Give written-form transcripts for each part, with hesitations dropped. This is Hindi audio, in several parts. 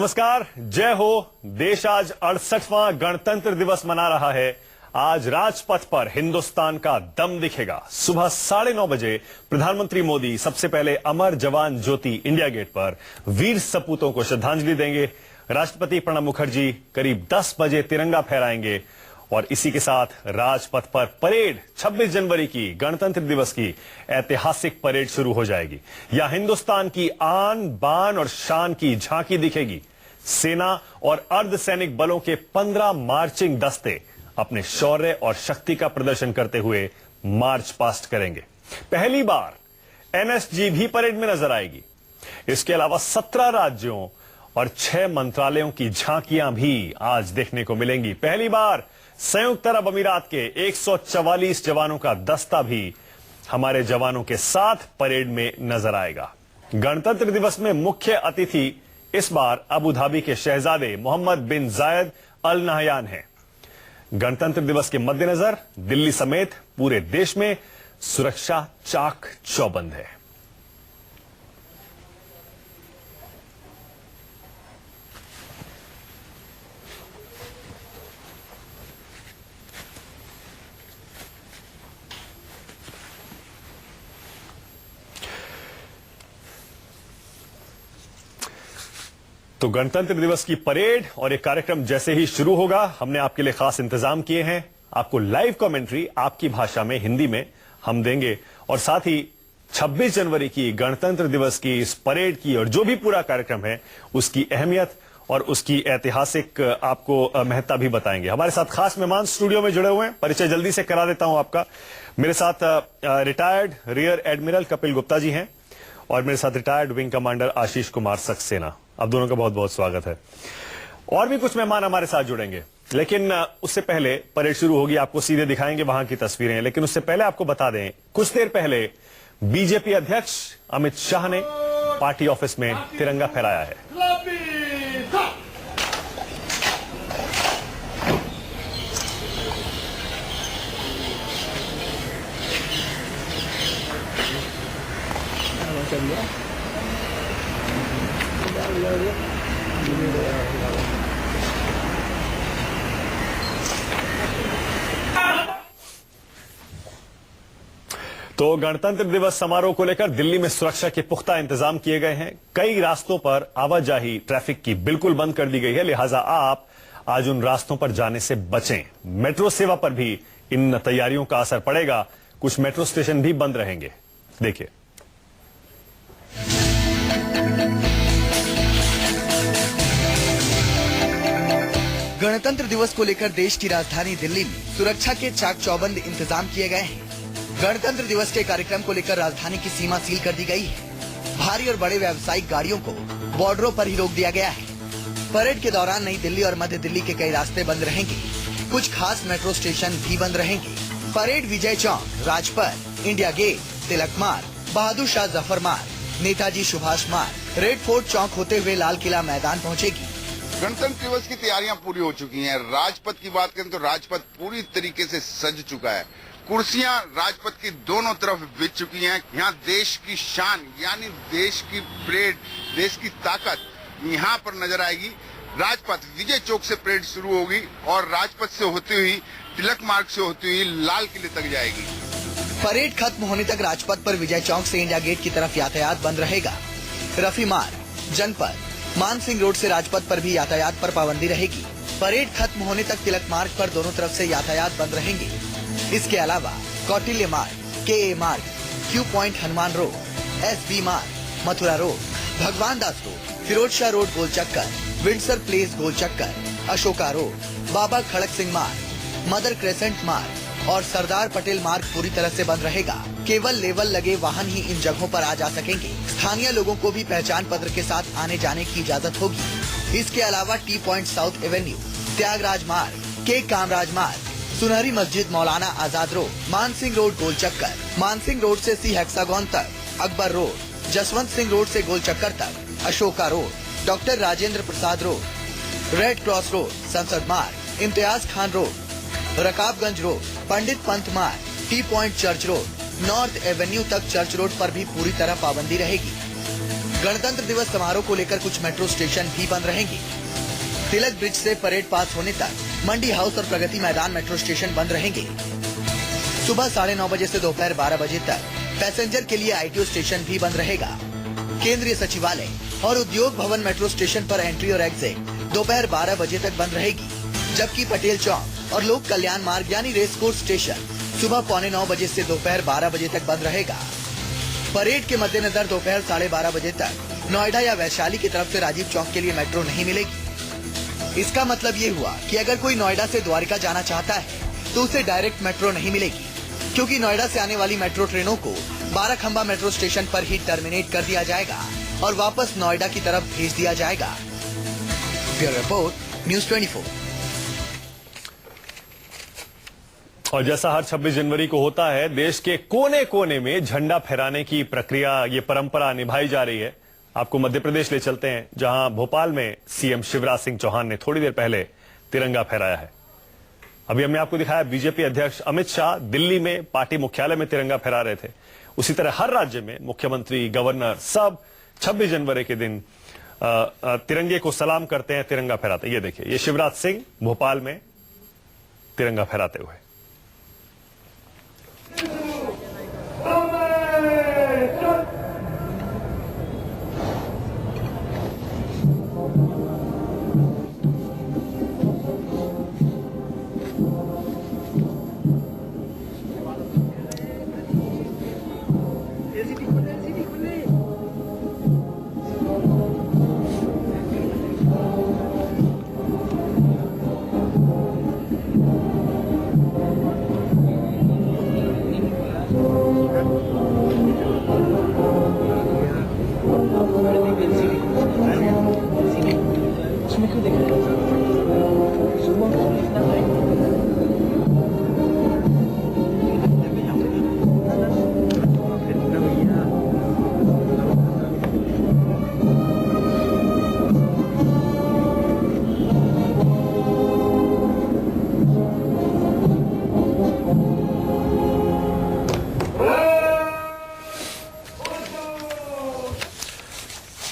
नमस्कार, जय हो। देश आज 68वां गणतंत्र दिवस मना रहा है। आज राजपथ पर हिंदुस्तान का दम दिखेगा। सुबह 9:30 बजे प्रधानमंत्री मोदी सबसे पहले अमर जवान ज्योति इंडिया गेट पर वीर सपूतों को श्रद्धांजलि देंगे। राष्ट्रपति प्रणब मुखर्जी करीब 10 बजे तिरंगा फहराएंगे और इसी के साथ राजपथ पर परेड 26 जनवरी की गणतंत्र दिवस की ऐतिहासिक परेड शुरू हो जाएगी। यहां हिंदुस्तान की आन बान और शान की झांकी दिखेगी। सेना और अर्धसैनिक बलों के 15 मार्चिंग दस्ते अपने शौर्य और शक्ति का प्रदर्शन करते हुए मार्च पास्ट करेंगे। पहली बार एनएसजी भी परेड में नजर आएगी। इसके अलावा 17 राज्यों और 6 मंत्रालयों की झांकियां भी आज देखने को मिलेंगी। पहली बार संयुक्त अरब अमीरात के 144 जवानों का दस्ता भी हमारे जवानों के साथ परेड में नजर आएगा। गणतंत्र दिवस में मुख्य अतिथि इस बार अबू धाबी के शहजादे मोहम्मद बिन जायद अल नहयान हैं। गणतंत्र दिवस के मद्देनजर दिल्ली समेत पूरे देश में सुरक्षा चाक चौबंद है। तो गणतंत्र दिवस की परेड और एक कार्यक्रम जैसे ही शुरू होगा, हमने आपके लिए खास इंतजाम किए हैं। आपको लाइव कमेंट्री आपकी भाषा में, हिंदी में हम देंगे और साथ ही 26 जनवरी की गणतंत्र दिवस की इस परेड की और जो भी पूरा कार्यक्रम है उसकी अहमियत और उसकी ऐतिहासिक आपको महत्ता भी बताएंगे। हमारे साथ खास मेहमान स्टूडियो में जुड़े हुए हैं। परिचय जल्दी से करा देता हूं आपका। मेरे साथ retired rear admiral Kapil Gupta ji हैं और मेरे साथ retired wing commander Ashish Kumar Saxena. आप दोनों का बहुत बहुत स्वागत है। और भी कुछ मेहमान हमारे साथ जुड़ेंगे, लेकिन उससे पहले परेड शुरू होगी। आपको सीधे दिखाएंगे वहां की तस्वीरें, लेकिन उससे पहले आपको बता दें, कुछ देर पहले बीजेपी अध्यक्ष अमित शाह ने पार्टी ऑफिस में तिरंगा फहराया है। तो गणतंत्र दिवस समारोह को लेकर दिल्ली में सुरक्षा के पुख्ता इंतजाम किए गए हैं। कई रास्तों पर आवाजाही ट्रैफिक की बिल्कुल बंद कर दी गई है, लिहाजा आप आज उन रास्तों पर जाने से बचें। मेट्रो सेवा पर भी इन तैयारियों का असर पड़ेगा। कुछ मेट्रो स्टेशन भी बंद रहेंगे। देखिए, गणतंत्र दिवस को लेकर देश की राजधानी दिल्ली में सुरक्षा के चाक चौबंद इंतजाम किए गए हैं। गणतंत्र दिवस के कार्यक्रम को लेकर राजधानी की सीमा सील कर दी गई है। भारी और बड़े व्यावसायिक गाड़ियों को बॉर्डरों पर ही रोक दिया गया है। परेड के दौरान नई दिल्ली और मध्य दिल्ली के कई रास्ते बंद रहेंगे। कुछ खास मेट्रो स्टेशन भी बंद रहेंगे। Parade Vijay Chowk, Rajpath, India gate, तिलक मार्ग, बहादुर शाह जफर मार्ग, नेताजी सुभाष मार्ग, रेड फोर्ट चौक होते हुए लाल किला मैदान पहुँचेगी। गणतंत्र दिवस की तैयारियां पूरी हो चुकी हैं। राजपथ की बात करें तो राजपथ पूरी तरीके से सज चुका है। कुर्सियां राजपथ की दोनों तरफ बिछ चुकी हैं। यहाँ देश की शान यानी देश की परेड, देश की ताकत यहाँ पर नजर आएगी। राजपथ विजय चौक से परेड शुरू होगी और राजपथ से होती हुई तिलक मार्ग से होती हुई लाल किले तक जाएगी। परेड खत्म होने तक राजपथ पर विजय चौक से इंडिया गेट की तरफ यातायात बंद रहेगा। रफी मार्ग, जनपद, मान सिंह रोड से राजपथ पर भी यातायात पर पाबंदी रहेगी। परेड खत्म होने तक तिलक मार्ग पर दोनों तरफ से यातायात बंद रहेंगे। इसके अलावा कौटिल्य मार्ग, के मार्ग, Q point Hanuman road, SB मार्ग, मथुरा रोड, भगवान दास रोड, फिरोज शाह रोड गोल चक्कर, विंडसर प्लेस गोल चक्कर, अशोका रोड, बाबा खड़क सिंह मार्ग, मदर क्रेसेंट मार्ग और सरदार पटेल मार्ग पूरी तरह से बंद रहेगा। केवल लेवल लगे वाहन ही इन जगहों पर आ जा सकेंगे। स्थानीय लोगों को भी पहचान पत्र के साथ आने जाने की इजाजत होगी। इसके अलावा T point South Avenue, Tyagraj Marg, K Kamaraj Marg, Sunehri Masjid Maulana Azad Road, Mansingh Road गोल चक्कर, मानसिंह रोड से सी हेक्सागोन तक, अकबर रोड, जसवंत सिंह रोड से गोल चक्कर तक, Ashoka Road, doctor Rajendra Prasad Road, Red Cross Road, Sansad Marg, Imtiaz Khan Road, Rakabganj Road, Pandit Pant Marg, T point Church Road, North Avenue तक चर्च रोड पर भी पूरी तरह पाबंदी रहेगी। गणतंत्र दिवस समारोह को लेकर कुछ मेट्रो स्टेशन भी बंद रहेंगे। तिलक ब्रिज से परेड पास होने तक मंडी हाउस और प्रगति मैदान मेट्रो स्टेशन बंद रहेंगे। सुबह 9:30 बजे से दोपहर 12 बजे तक पैसेंजर के लिए ITO स्टेशन भी बंद रहेगा। केंद्रीय सचिवालय और उद्योग भवन मेट्रो स्टेशन पर एंट्री और एग्जिट दोपहर 12 बजे तक बंद रहेगी, जबकि पटेल चौक और लोक कल्याण मार्ग यानी रेस कोर्स स्टेशन सुबह 8:45 बजे से दोपहर 12 बजे तक बंद रहेगा। परेड के मद्देनजर दोपहर 12:30 बजे तक नोएडा या वैशाली की तरफ से राजीव चौक के लिए मेट्रो नहीं मिलेगी। इसका मतलब ये हुआ कि अगर कोई नोएडा से द्वारका जाना चाहता है तो उसे डायरेक्ट मेट्रो नहीं मिलेगी, क्योंकि नोएडा से आने वाली मेट्रो ट्रेनों को बाराखंबा मेट्रो स्टेशन पर ही टर्मिनेट कर दिया जाएगा और वापस नोएडा की तरफ भेज दिया जाएगा। Bureau report, news 24। और जैसा हर 26 जनवरी को होता है, देश के कोने कोने में झंडा फहराने की प्रक्रिया, ये परंपरा निभाई जा रही है। आपको मध्य प्रदेश ले चलते हैं, जहां भोपाल में सीएम शिवराज सिंह चौहान ने थोड़ी देर पहले तिरंगा फहराया है। अभी हमने आपको दिखाया बीजेपी अध्यक्ष अमित शाह दिल्ली में पार्टी मुख्यालय में तिरंगा फहरा रहे थे। उसी तरह हर राज्य में मुख्यमंत्री, गवर्नर सब 26 जनवरी के दिन तिरंगे को सलाम करते हैं, तिरंगा फहराते हैं। ये देखिए, ये शिवराज सिंह भोपाल में तिरंगा फहराते हुए।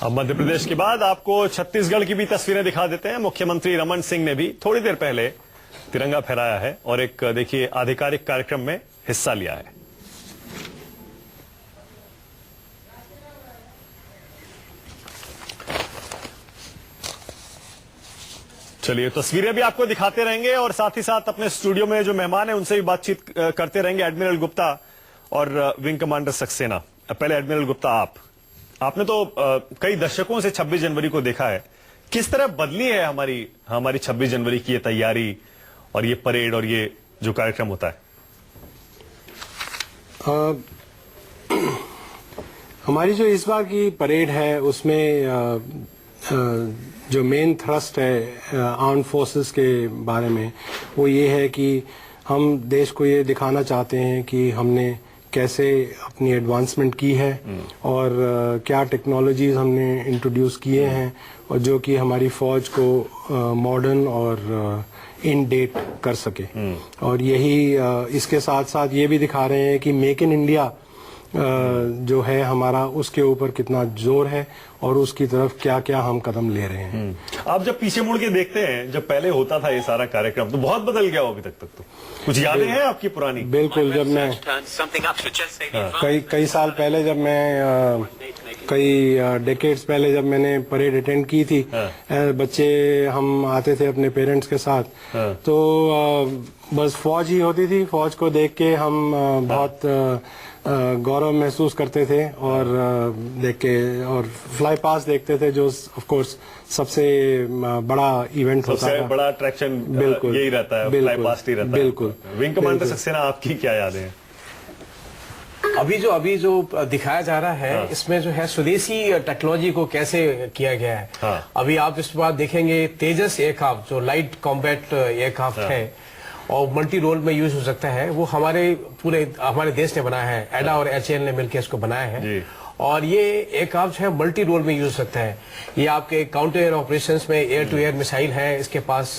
अब मध्य प्रदेश के बाद आपको छत्तीसगढ़ की भी तस्वीरें दिखा देते हैं। मुख्यमंत्री रमन सिंह ने भी थोड़ी देर पहले तिरंगा फहराया है और एक देखिए आधिकारिक कार्यक्रम में हिस्सा लिया है। चलिए, तस्वीरें भी आपको दिखाते रहेंगे और साथ ही साथ अपने स्टूडियो में जो मेहमान है उनसे भी बातचीत करते रहेंगे। एडमिरल गुप्ता और विंग कमांडर सक्सेना। पहले एडमिरल गुप्ता, आपने तो कई दशकों से 26 जनवरी को देखा है, किस तरह बदली है हमारी 26 जनवरी की ये तैयारी और ये परेड और ये जो कार्यक्रम होता है? हमारी जो इस बार की परेड है उसमें जो मेन थ्रस्ट है आर्म फोर्सेस के बारे में, वो ये है कि हम देश को ये दिखाना चाहते हैं कि हमने कैसे अपनी एडवांसमेंट की है और क्या टेक्नोलॉजीज हमने इंट्रोड्यूस किए हैं और जो कि हमारी फौज को मॉडर्न और इन डेट कर सके। और यही इसके साथ साथ ये भी दिखा रहे हैं कि मेक इन इंडिया जो है हमारा, उसके ऊपर कितना जोर है और उसकी तरफ क्या क्या हम कदम ले रहे हैं। आप जब पीछे मुड़ के देखते हैं, जब पहले होता था ये सारा कार्यक्रम, तो बहुत बदल गया अभी तक तो कुछ यादें हैं आपकी पुरानी? बिल्कुल, जब मैं कई साल पहले, जब मैं कई डेकेड्स पहले जब मैंने परेड अटेंड की थी, बच्चे हम आते थे अपने पेरेंट्स के साथ, तो बस फौज ही होती थी। फौज को देख के हम बहुत गौरव महसूस करते थे और देख के, और फ्लाई पास देखते थे जो ऑफ कोर्स सबसे बड़ा इवेंट होता है, सबसे बड़ा अट्रैक्शन बिल्कुल यही रहता है, फ्लाई पास्ट ही रहता है। बिल्कुल। विंग कमांडर सक्सेना, आपकी क्या यादें हैं? अभी जो दिखाया जा रहा है, इसमें जो है स्वदेशी टेक्नोलॉजी को कैसे किया गया है। अभी आप इस बार देखेंगे तेजस एयरक्राफ्ट, जो लाइट कॉम्बैट एयरक्राफ्ट है और मल्टी रोल में यूज हो सकता है, वो हमारे देश ने बनाया है। एडा और HAL ने मिलकर इसको बनाया है और ये एयरक्राफ्ट है मल्टी रोल में यूज सकता है। ये आपके काउंटर एयर ऑपरेशंस में एयर टू एयर मिसाइल है, इसके पास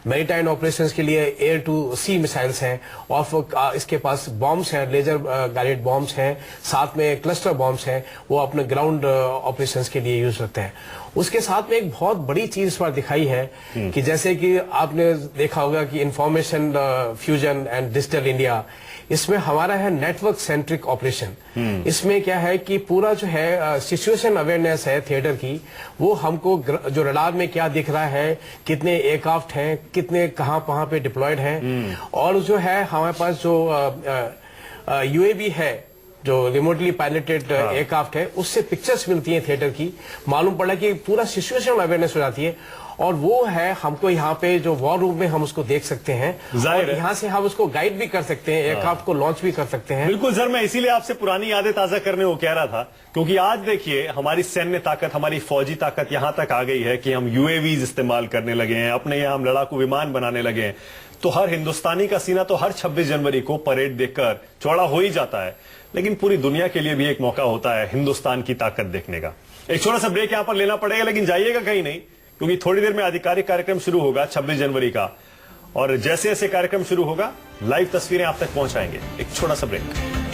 मैरीटाइम ऑपरेशंस के लिए एयर टू सी मिसाइल्स हैं, और इसके पास बॉम्ब्स हैं, लेजर गाइडेड बॉम्ब्स हैं, साथ में क्लस्टर बॉम्ब्स हैं, वो अपने ग्राउंड ऑपरेशंस के लिए यूज करते हैं। उसके साथ में एक बहुत बड़ी चीज इस बार दिखाई है कि जैसे कि आपने देखा होगा कि information fusion and digital India, इसमें हमारा है नेटवर्क सेंट्रिक ऑपरेशन। इसमें क्या है कि पूरा जो है सिचुएशन अवेयरनेस है थिएटर की, वो हमको जो रडार में क्या दिख रहा है, कितने एयरक्राफ्ट हैं, कितने कहां पे डिप्लॉयड हैं, और जो है हमारे पास जो यूएवी है, जो रिमोटली पायलटेड एयरक्राफ्ट है, उससे पिक्चर्स मिलती हैं थिएटर की, मालूम पड़ा कि पूरा सिचुएशन अवेयरनेस हो जाती है, और वो है हमको यहाँ पे जो वॉर रूम में हम उसको देख सकते हैं, और यहाँ से हम उसको गाइड भी कर सकते हैं, एयरक्राफ्ट को लॉन्च भी कर सकते हैं। बिल्कुल सर, मैं इसीलिए आपसे पुरानी यादें ताजा करने को कह रहा था, क्योंकि आज देखिए हमारी सैन्य ताकत, हमारी फौजी ताकत यहां तक आ गई है कि हम यूएवीज इस्तेमाल करने लगे हैं, अपने यहाँ हम लड़ाकू विमान बनाने लगे हैं। तो हर हिंदुस्तानी का सीना तो हर 26 जनवरी को परेड देखकर चौड़ा हो ही जाता है, लेकिन पूरी दुनिया के लिए भी एक मौका होता है हिंदुस्तान की ताकत देखने का। एक छोटा सा ब्रेक यहां पर लेना पड़ेगा, लेकिन जाइएगा कहीं नहीं, क्योंकि थोड़ी देर में आधिकारिक कार्यक्रम शुरू होगा 26 जनवरी का, और जैसे जैसे कार्यक्रम शुरू होगा लाइव तस्वीरें आप तक पहुंचाएंगे। एक छोटा सा ब्रेक।